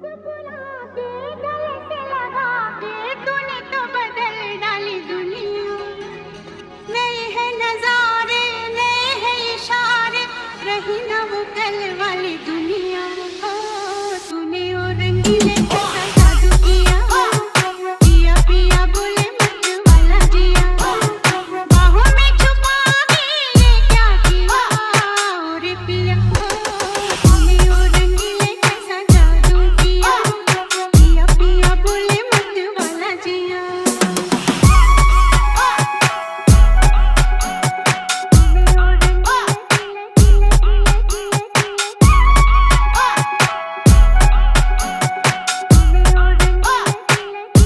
मुस्कुरा के गले से लगा के तूने तो बदल डाली दुनिया। नए हैं नजारे, नए हैं इशारे, रही ना वो कल वाली दुनिया। ओ तूने और रंगीले